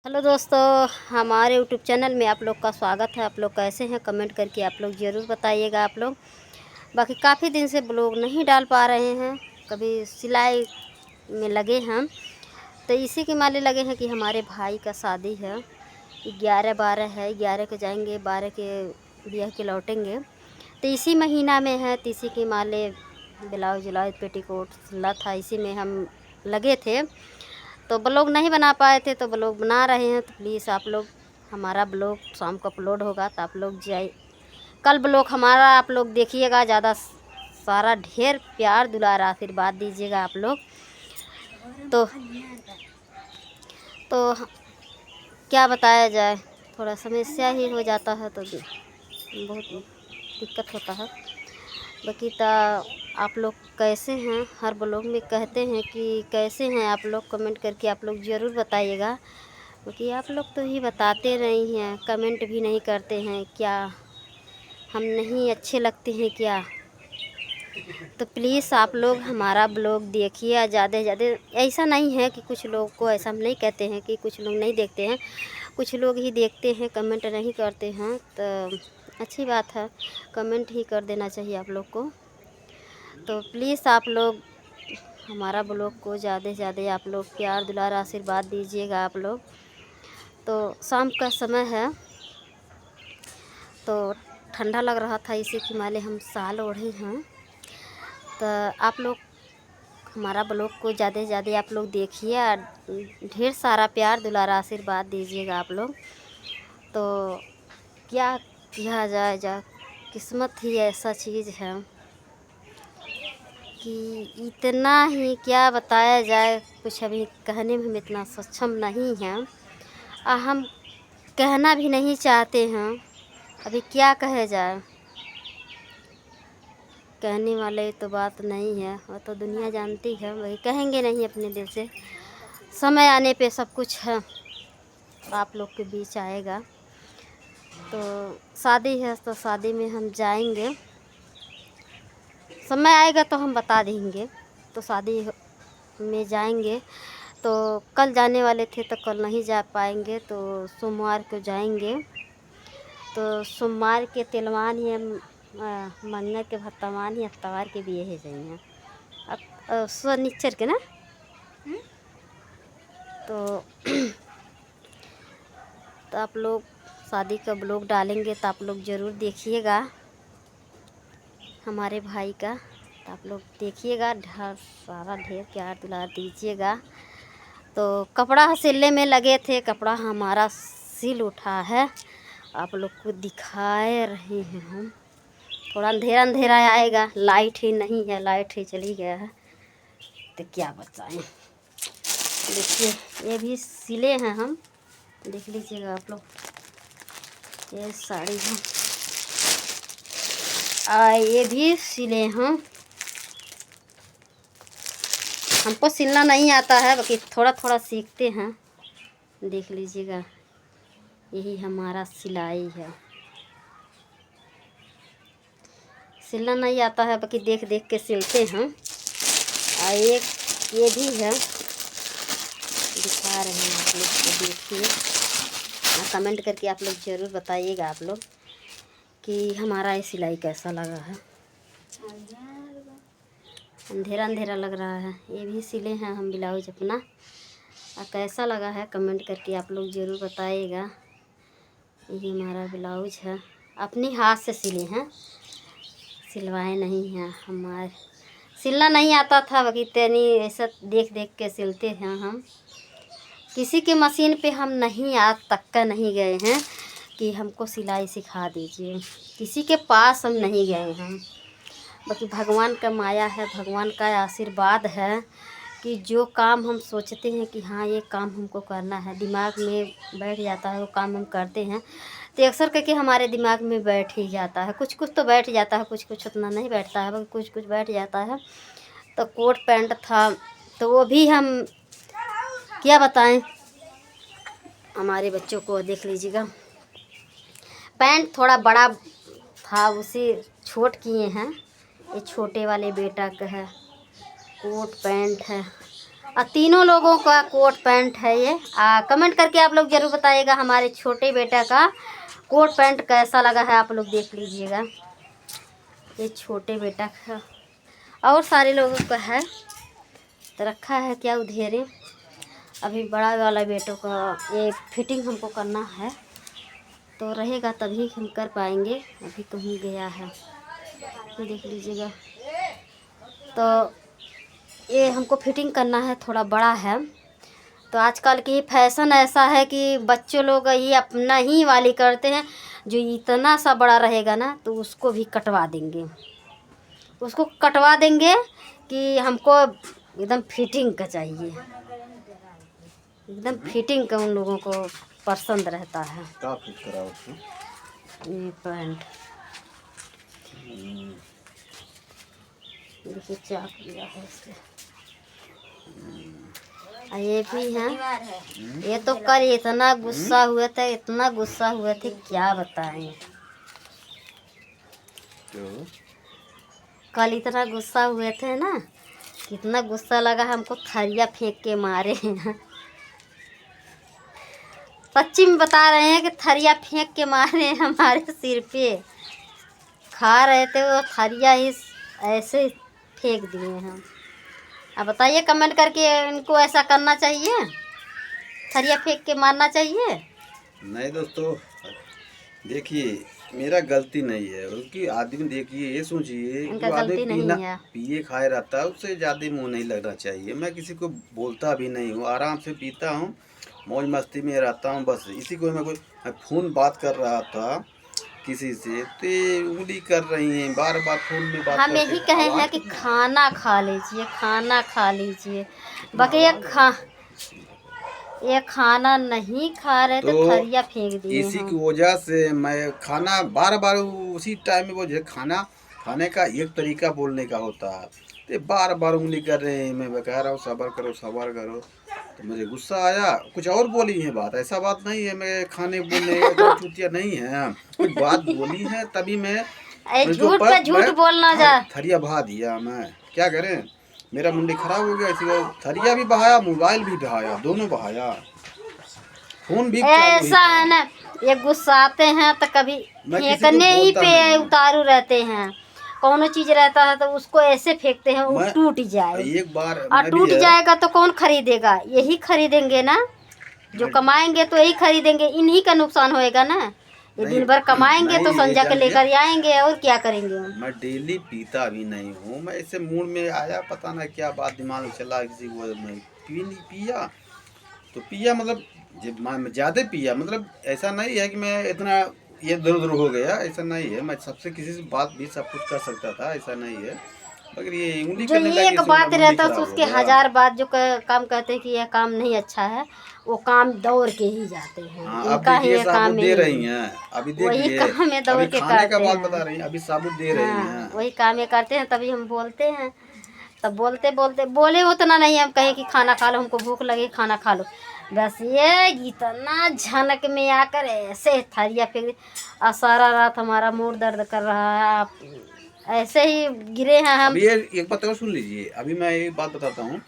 Hello दोस्तों, हमारे YouTube channel में आप लोग का स्वागत है। आप लोग कैसे हैं कमेंट करके आप लोग ज़रूर बताइएगा। आप लोग बाकी काफ़ी दिन से ब्लॉग नहीं डाल पा रहे हैं, कभी सिलाई में लगे हैं तो इसी के माले लगे हैं कि हमारे भाई का शादी है, 11-12 है, 11 के जाएंगे, 12 के ब्याह के लौटेंगे, तो इसी महीना में है। तो इसी के माले ब्लाउज व्लाउज पेटीकोट सिला था, इसी में हम लगे थे। तो ब्लॉग नहीं बना पाए थे तो ब्लॉग बना रहे हैं। तो प्लीज़ आप लोग, हमारा ब्लॉग शाम को अपलोड होगा तो आप लोग जाए कल ब्लॉग हमारा आप लोग देखिएगा। ज़्यादा सारा ढेर प्यार दुलार आशीर्वाद दीजिएगा आप लोग। तो क्या बताया जाए, थोड़ा समस्या ही हो जाता है तो बहुत दिक्कत होता है। बाकी तो आप लोग कैसे हैं, हर ब्लॉग में कहते हैं कि कैसे हैं आप लोग, कमेंट करके आप लोग ज़रूर बताइएगा। क्योंकि आप लोग तो ही बताते नहीं हैं, कमेंट भी नहीं करते हैं। क्या हम नहीं अच्छे लगते हैं क्या? तो प्लीज़ आप लोग हमारा ब्लॉग देखिए ज़्यादा से ज़्यादा। ऐसा नहीं है कि कुछ लोग को, ऐसा हम नहीं कहते हैं कि कुछ लोग नहीं देखते हैं, कुछ लोग ही देखते हैं, कमेंट नहीं करते हैं। तो अच्छी बात है, कमेंट ही कर देना चाहिए आप लोग को। तो प्लीज़ आप लोग हमारा ब्लॉग को ज़्यादा से ज़्यादा आप लोग प्यार दुलार आशीर्वाद दीजिएगा आप लोग। तो शाम का समय है तो ठंडा लग रहा था, इसी के माले हम शाल ओढ़े हैं। तो आप लोग हमारा ब्लॉग को ज़्यादा से ज़्यादा आप लोग देखिए और ढेर सारा प्यार दुलार आशीर्वाद दीजिएगा आप लोग। तो क्या किया जाए, किस्मत ही ऐसा चीज़ है कि इतना ही क्या बताया जाए। कुछ अभी कहने में हम इतना सक्षम नहीं हैं और हम कहना भी नहीं चाहते हैं। अभी क्या कहे जाए, कहने वाले तो बात नहीं है, वो तो दुनिया जानती है, वही कहेंगे नहीं अपने दिल से। समय आने पे सब कुछ है आप लोग के बीच आएगा। तो शादी है तो शादी में हम जाएंगे, समय आएगा तो हम बता देंगे। तो शादी में जाएंगे, तो कल जाने वाले थे तो कल नहीं जा पाएंगे, तो सोमवार को जाएंगे। तो सोमवार के तिलवान ही मंगल के भत्तवान ही अतवार के भी यही जाइए अब शनिचर के ना। तो तो आप लोग शादी का ब्लॉग डालेंगे तो आप लोग ज़रूर देखिएगा हमारे भाई का। तो आप लोग देखिएगा, ढेर सारा ढेर प्यार दुलार दीजिएगा। तो कपड़ा सिलने में लगे थे, कपड़ा हमारा सिल उठा है, आप लोग को दिखाए रहे हैं हम। थोड़ा अंधेरा अंधेरा आएगा, लाइट ही नहीं है, लाइट ही चली गया है तो क्या बताएं। देखिए ये भी सिले हैं हम, देख लीजिएगा आप लोग। ये साड़ी है ये भी सिले हैं। हमको सिलना नहीं आता है, बाकी थोड़ा थोड़ा सीखते हैं, देख लीजिएगा। यही हमारा सिलाई है, सिलना नहीं आता है, बाकी देख देख के सिलते हैं। और एक ये भी है, दिखा रहे हैं आप लोग को, देखिए। कमेंट करके आप लोग ज़रूर बताइएगा आप लोग कि हमारा ये सिलाई कैसा लगा है। अंधेरा अंधेरा लग रहा है। ये भी सिले हैं हम ब्लाउज अपना, और कैसा लगा है कमेंट करके आप लोग ज़रूर बताइएगा। ये हमारा ब्लाउज है, अपने हाथ से सिले हैं, सिलवाए नहीं हैं। हमारे सिलना नहीं आता था, बाकी तनी ऐसा देख देख के सिलते हैं हम। किसी के मशीन पे हम नहीं आज तक का नहीं गए हैं कि हमको सिलाई सिखा दीजिए, किसी के पास हम नहीं गए हैं। बाकी भगवान का माया है, भगवान का आशीर्वाद है कि जो काम हम सोचते हैं कि हाँ ये काम हमको करना है, दिमाग में बैठ जाता है, वो काम हम करते हैं तो अक्सर करके हमारे दिमाग में बैठ ही जाता है। कुछ कुछ तो बैठ जाता है, कुछ कुछ उतना नहीं बैठता है, कुछ कुछ बैठ जाता है। तो कोट पैंट था तो वो भी हम क्या बताएं हमारे बच्चों को, देख लीजिएगा। पैंट थोड़ा बड़ा था, उसे छोट किए हैं। ये छोटे वाले बेटा का है, कोट पैंट है। तीनों लोगों का कोट पैंट है ये। कमेंट करके आप लोग ज़रूर बताइएगा हमारे छोटे बेटा का कोट पैंट कैसा लगा है, आप लोग देख लीजिएगा। ये छोटे बेटा का और सारे लोगों का है तो रखा है क्या उधेरे। अभी बड़ा वाला बेटों का ये फिटिंग हमको करना है, तो रहेगा तभी हम कर पाएंगे। अभी कहीं गया है, ये देख लीजिएगा। तो ये हमको फिटिंग करना है, थोड़ा बड़ा है। तो आजकल की फैशन ऐसा है कि बच्चों लोग ये अपना ही वाली करते हैं। जो इतना सा बड़ा रहेगा ना तो उसको भी कटवा देंगे, उसको कटवा देंगे कि हमको एकदम फिटिंग का चाहिए, एकदम फिटिंग का उन लोगों को पसंद रहता है। क्या फिट करा उसको? ये पैंट देखिए चाक दिया है इसके। ये भी है। ये तो कल इतना गुस्सा हुए थे, इतना गुस्सा हुए थे क्या बताएं। कल इतना गुस्सा हुए थे ना, कितना गुस्सा लगा हमको, थरिया फेंक के मारे हैं। सच्ची में बता रहे हैं कि थरिया फेंक के मारे हैं हमारे सिर पे। खा रहे थे वो थरिया ही ऐसे फेंक दिए हैं। अब बताइए कमेंट करके, इनको ऐसा करना चाहिए? थरिया फेंक के मारना चाहिए? नहीं दोस्तों, देखिए मेरा गलती नहीं है, बल्कि आदमी देखिए ये सोचिए इनका जो आदमी गलती नहीं है। पिए खाए रहता है उससे ज़्यादा मुँह नहीं लगना चाहिए। मैं किसी को बोलता भी नहीं हूँ, आराम से पीता हूँ, मौज मस्ती में रहता हूँ। बस इसी को मैं फ़ोन बात कर रहा था किसी से, तो ये उंगली कर रही हैं, बार बार फ़ोन में बात हम यही कहे हैं कि खाना खा लीजिए, खाना खा लीजिए। बाकी ये खाना नहीं खा रहे तो थरिया फेंक दिए इसी हैं। की वजह से मैं खाना बार बार उसी टाइम में, वो जो खाना खाने का एक तरीका बोलने का होता है, तो बार बार उंगली कर रहे हैं। मैं कह रहा हूँ सब्र करो सब्र करो, तो मुझे गुस्सा आया, कुछ और बोली है बात। ऐसा बात नहीं है मैं खाने बोलने चूतिया नहीं है, कुछ बात बोली है तभी मैं झूठ पे झूठ बोलना जा। थरिया बहा दिया। मैं क्या करें, मेरा मुंडी खराब हो गया, इसी को थरिया भी बहाया, मोबाइल भी बहाया, दोनों बहाया, फोन भी ऐसा है ना, ये गुस्साते हैं तो कभी फेंकने ही पे उतारू रहते हैं। कौनो चीज रहता है तो उसको ऐसे फेंकते हैं वो टूट जाए। एक बार और टूट जाएगा तो कौन खरीदेगा? यही खरीदेंगे ना, जो कमाएंगे तो यही खरीदेंगे। इन्हीं का नुकसान होएगा ना। ये दिन भर कमाएंगे तो संजा के लेकर आएंगे और क्या करेंगे। मैं डेली पीता भी नहीं हूँ, मैं ऐसे मूड में आया, पता ना क्या बात दिमाग में चला, किसी को मैं पिया तो पिया, मतलब जब मैं ज़्यादा पिया, मतलब ऐसा नहीं है कि मैं इतना ये दूर हो गया, ऐसा नहीं है। मैं सबसे किसी से बात भी सब कुछ कर सकता था, ऐसा नहीं है। मगर ये उंगली जो करने एक बात रहता है उसके हजार बात जो काम कहते हैं कि यह काम नहीं अच्छा है, वो काम दौड़ के ही जाते हैं। इनका ही ये काम दे रही हैं, अभी वही काम है दौड़ के खाने का बात बता रही हैं, अभी साबुत दे रही हैं, वही काम ये करते हैं। तभी हम बोलते हैं, तब बोलते बोलते बोले उतना नहीं हम कहें कि खाना खा लो, हमको भूख लगे खाना खा लो, बस ये इतना झनक में आकर ऐसे थरिया फेंक। और सारा रात हमारा मुंह दर्द कर रहा है, आप ऐसे ही गिरे हैं हम। अभी एक बात और सुन लीजिए, अभी मैं एक बात बताता हूँ,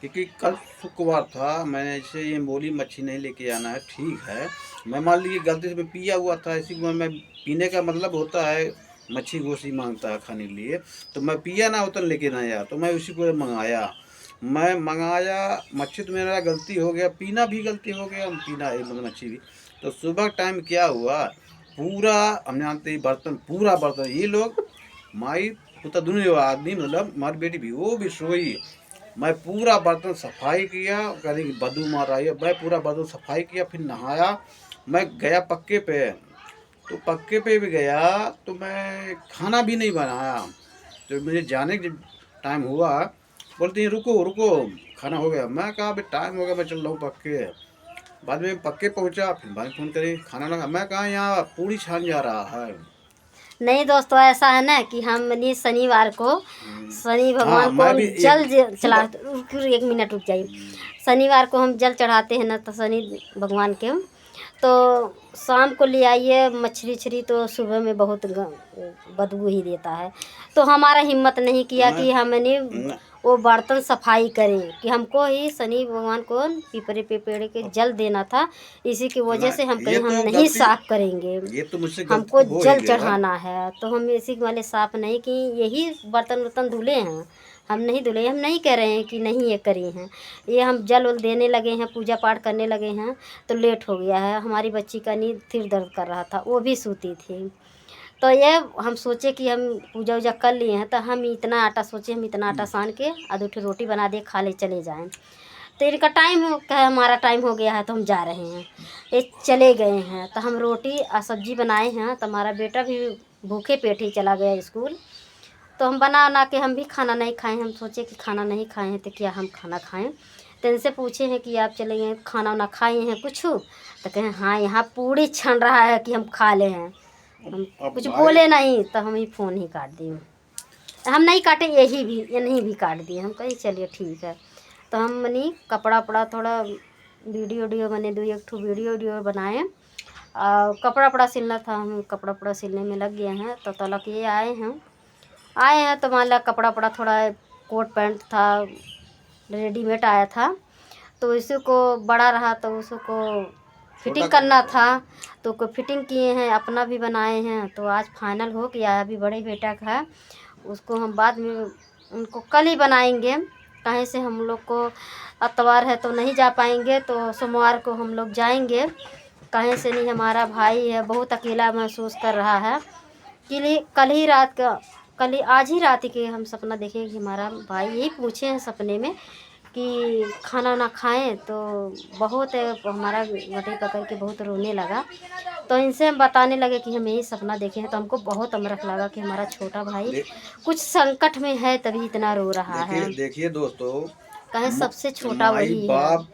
क्योंकि कल शुक्रवार था, मैंने ऐसे ये बोली मच्छी नहीं लेके आना है, ठीक है। मैं मान लीजिए गलती से मैं पिया हुआ था, इसी को मैं पीने का मतलब होता है मच्छी गोशी मांगता है खाने के लिए, तो मैं पिया ना उतना लेके ना आया, तो मैं उसी को मंगाया मच्छी, तो मेरा गलती हो गया, पीना भी गलती हो गया, पीना है मतलब मच्छी भी। तो सुबह टाइम क्या हुआ, पूरा हम जानते ही बर्तन, पूरा बर्तन, ये लोग माई पुता दोनों आदमी, मतलब हमारी बेटी भी, वो भी सोई, मैं पूरा बर्तन सफाई किया, कहीं बदबू मार रही है, मैं पूरा बर्तन सफाई किया, फिर नहाया, मैं गया पक्के पे, तो पक्के पे भी गया तो मैं खाना भी नहीं बनाया। तो मुझे जाने के टाइम हुआ, बोलती हैं रुको रुको खाना हो गया। मैं कहा अभी टाइम हो गया, मैं चल रहा हूँ पक्के। बाद में पक्के पहुँचा, फिर भाई फ़ोन करी खाना लगा, मैं कहा यहाँ पूरी छान जा रहा है। नहीं दोस्तों, ऐसा है ना कि हमने शनिवार को शनि भगवान को हम जल चढ़ा, एक मिनट रुक जाइए। शनिवार को हम जल चढ़ाते हैं ना, तो शनि भगवान के, तो शाम को ले आइए मछली छरी, तो सुबह में बहुत बदबू ही देता है। तो हमारा हिम्मत नहीं किया कि हमने वो बर्तन सफाई करे, कि हमको ही शनि भगवान को पीपरे पे पेड़ के जल देना था, इसी की वजह ना से हम ये कहीं हम तो नहीं गलती, साफ करेंगे, ये तो मुझसे गलती हमको तो हो ही जल गया। चढ़ाना है, तो हम इसी वाले साफ नहीं कि यही बर्तन वर्तन धुले हैं, हम नहीं धुले, हम नहीं कह रहे हैं कि नहीं ये करी हैं, ये हम जल उल देने लगे हैं, पूजा पाठ करने लगे हैं, तो लेट हो गया है। हमारी बच्ची का नींद सिर दर्द कर रहा था, वो भी सूती थी, तो ये हम सोचे कि हम पूजा वूजा कर लिए हैं, तो हम इतना आटा सोचे, हम इतना आटा सान के आधे उठे रोटी बना दे, खा ले चले जाएं। तो इनका टाइम हो क्या, हमारा टाइम हो गया है तो हम जा रहे हैं, ये चले गए हैं। तो हम रोटी और सब्जी बनाए हैं, तो हमारा बेटा भी भूखे पेट ही चला गया स्कूल। तो हम बना के हम भी खाना नहीं खाए, हम सोचे कि खाना नहीं खाए हैं तो क्या हम खाना खाएं। तो इनसे पूछे हैं कि आप चले गए खाना ना खाए हैं कुछ, तो कहें हाँ यहाँ पूरी छन रहा है कि हम खा ले हैं। हम अब कुछ भाई बोले नहीं, तो हम ही फ़ोन ही काट दिए, हम नहीं काटे, यही भी नहीं भी काट दिए। हम कही चलिए ठीक है। तो हम मनी कपड़ा वपड़ा थोड़ा वीडियो वीडियो बने, दो एक ठो वीडियो वीडियो बनाए, और कपड़ा वपड़ा सिलना था, हम कपड़ा वपड़ा सिलने में लग गए हैं। तो तलक ये आए हैं तो मान ला कपड़ा वपड़ा थोड़ा कोट पैंट था रेडीमेड आया था, तो इसी को बड़ा रहा तो उसको फिटिंग करना था, तो कोई फिटिंग किए हैं, अपना भी बनाए हैं। तो आज फाइनल हो गया है, अभी बड़े बेटा का है, उसको हम बाद में उनको कल ही बनाएंगे। कहीं से हम लोग को अतवार है तो नहीं जा पाएंगे, तो सोमवार को हम लोग जाएंगे। कहीं से नहीं, हमारा भाई है बहुत अकेला महसूस कर रहा है, कि कल ही रात का, कल ही आज ही रात के हम सपना देखे कि हमारा भाई, यही पूछे हैं सपने में कि खाना ना खाएं, तो बहुत हमारा गटे पकड़ के बहुत रोने लगा। तो इनसे हम बताने लगे कि हम यही सपना देखे हैं, तो हमको बहुत अमरख लगा कि हमारा छोटा भाई दे, कुछ संकट में है तभी इतना रो रहा है। देखिए देखिए दोस्तों, कहे सबसे छोटा माई वही है। बाप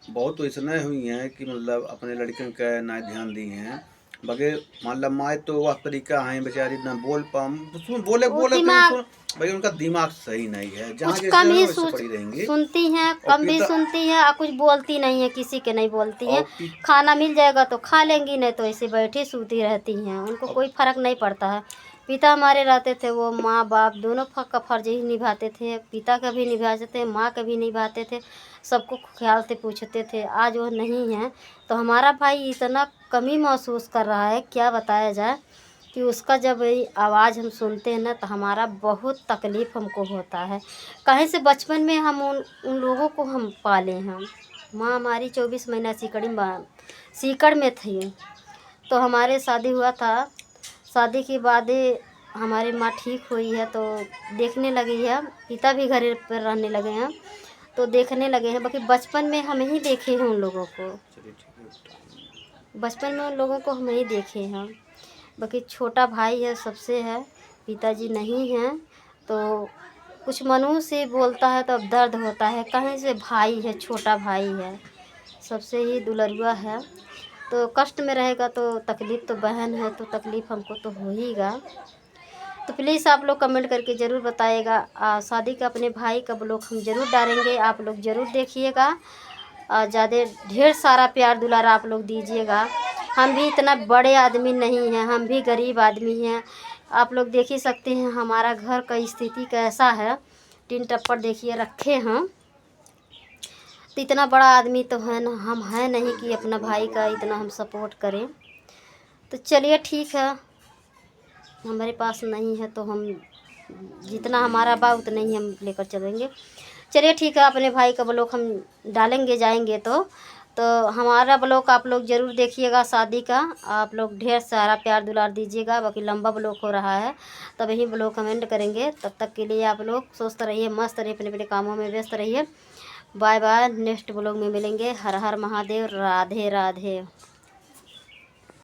बहुत वैसने हुई हैं कि मतलब अपने लड़कियों का ना ध्यान दी हैं, बगैर मतलब माए तो वह तरीका है बेचारी ना बोल पाम, उसमें बोले वो बोले फिर दिमाग उसको भाई उनका दिमाग सही नहीं है, जहाँ कुछ जैसे कम है ही वैसे पड़ी रहेंगी। सुनती हैं, और कम भी पिता सुनती हैं, और कुछ बोलती नहीं है, किसी के नहीं बोलती और हैं। खाना मिल जाएगा तो खा लेंगी, नहीं तो ऐसे बैठी सूती रहती हैं, उनको और कोई फ़र्क नहीं पड़ता है। पिता हमारे रहते थे, वो माँ बाप दोनों का फ़र्ज ही निभाते थे, पिता का भी निभाते थे, माँ का भी निभाते थे, सबको ख्याल से पूछते थे। आज वो नहीं है, तो हमारा भाई इतना कमी महसूस कर रहा है, क्या बताया जाए, कि उसका जब ये आवाज़ हम सुनते हैं ना, तो हमारा बहुत तकलीफ़ हमको होता है। कहीं से बचपन में हम उन लोगों को हम पाले हैं। माँ हमारी 24 महीना सीकड़ में थी, तो हमारे शादी हुआ था, शादी के बाद हमारी माँ ठीक हुई है, तो देखने लगी है, पिता भी घर पर रहने लगे हैं, तो देखने लगे हैं। बाकी बचपन में हम ही देखे हैं उन लोगों को, बचपन में उन लोगों को हम ही देखे हैं। बाकी छोटा भाई है, सबसे है, पिताजी नहीं हैं, तो कुछ मुँह से बोलता है तो अब दर्द होता है। कहीं से भाई है, छोटा भाई है, सबसे ही दुलरुआ है, तो कष्ट में रहेगा तो तकलीफ़, तो बहन है तो तकलीफ़ हमको तो हो हीगा। तो प्लीज़ आप लोग कमेंट करके ज़रूर बताइएगा। शादी का अपने भाई का ब्लॉग हम ज़रूर डालेंगे, आप लोग ज़रूर देखिएगा, ज़्यादा ढेर सारा प्यार दुलार आप लोग दीजिएगा। हम भी इतना बड़े आदमी नहीं हैं, हम भी गरीब आदमी हैं। आप लोग देख ही सकते हैं हमारा घर का स्थिति कैसा है, टीन टप्पर देखिए रखे हैं। तो इतना बड़ा आदमी तो है ना, हम हैं नहीं कि अपना भाई का इतना हम सपोर्ट करें। तो चलिए ठीक है, हमारे पास नहीं है तो हम जितना हमारा बा उतना ही हम लेकर चलेंगे। चलिए ठीक है, अपने भाई का ब्लॉग हम डालेंगे जाएंगे तो हमारा ब्लॉग आप लोग ज़रूर देखिएगा शादी का। आप लोग ढेर सारा प्यार दुलार दीजिएगा, बाकी लंबा ब्लॉग हो रहा है, तब यही ब्लॉग कमेंट करेंगे। तब तक के लिए आप लोग स्वस्थ रहिए, मस्त रहिए, अपने अपने कामों में व्यस्त रहिए। बाय बाय, नेक्स्ट ब्लॉग में मिलेंगे। हर हर महादेव, राधे राधे।